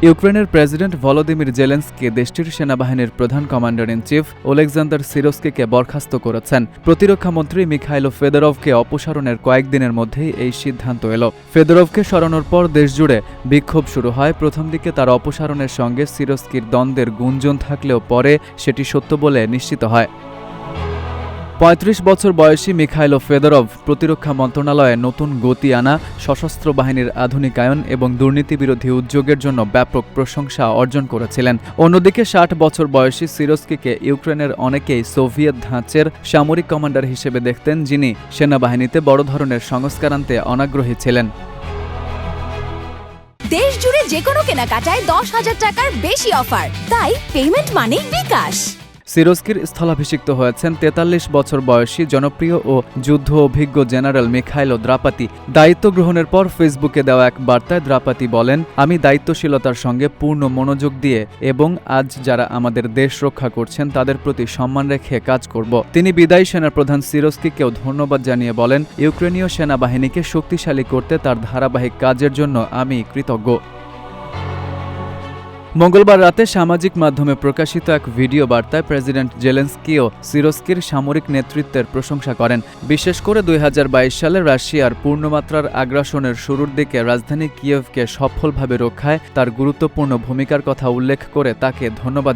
ইউক্রেনের president Volodymyr Zelensky দেশটির সেনাবাহিনীর প্রধান কমান্ডার ইন চিফ ওলেকজান্ডার সিরস্কিকে বরখাস্ত করেছেন। প্রতিরক্ষামন্ত্রী মিখাইলো ফেদোরভকে অপসারণের কয়েকদিনের মধ্যেই এই সিদ্ধান্ত এলো। ফেদোরভকে সরানোর পর দেশজুড়ে বিক্ষোভ শুরু হয়। প্রথম দিকে তার অপসারণের সঙ্গে সিরস্কির দ্বন্দ্বের গুঞ্জন থাকলেও পরে সেটি সত্য বলে নিশ্চিত হয়। ৩৫ বছর বয়সী মিখাইলো ফেদোরভ প্রতিরক্ষা মন্ত্রণালয়ে নতুন গতি আনা, সশস্ত্র বাহিনীর আধুনিকায়ন এবং দুর্নীতিবিরোধী উদ্যোগের জন্য ব্যাপক প্রশংসা অর্জন করেছিলেন। অন্যদিকে ৬০ বছর বয়সী সিরস্কিকে ইউক্রেনের অনেকেই সোভিয়েত ধাঁচের সামরিক কমান্ডার হিসেবে দেখতেন, যিনি সেনাবাহিনীতে বড় ধরনের সংস্কার আনতে অনাগ্রহী ছিলেন। দেশ জুড়ে যে কোনো কেনাকাটায় ১০,০০০ টাকার বেশি অফার, তাই পেমেন্ট মানেই বিকাশ। সিরস্কির স্থলাভিষিক্ত হয়েছেন ৪৩ বছর বয়সী জনপ্রিয় ও যুদ্ধ অভিজ্ঞ জেনারেল মিখাইলো দ্রাপাতি। দায়িত্ব গ্রহণের পর ফেসবুকে দেওয়া এক বার্তায় দ্রাপাতি বলেন, আমি দায়িত্বশীলতার সঙ্গে পূর্ণ মনোযোগ দিয়ে এবং আজ যারা আমাদের দেশ রক্ষা করছেন তাদের প্রতি সম্মান রেখে কাজ করব। তিনি বিদায়ী সেনাপ্রধান সিরস্কিকেও ধন্যবাদ জানিয়ে বলেন, ইউক্রেনীয় সেনাবাহিনীকে শক্তিশালী করতে তার ধারাবাহিক কাজের জন্য আমি কৃতজ্ঞ। মঙ্গলবার রাতে সামাজিক মাধ্যমে প্রকাশিত এক ভিডিও বার্তায় প্রেসিডেন্ট জেলেন্সকিও সিরস্কির সামরিক নেতৃত্বের প্রশংসা করেন। বিশেষ করে ২০২২ সালে রাশিয়ার পূর্ণমাত্রার আগ্রাসনের শুরুর দিকে রাজধানী কিয়েভকে সফলভাবে রক্ষায় তার গুরুত্বপূর্ণ ভূমিকার কথা উল্লেখ করে তাকে ধন্যবাদ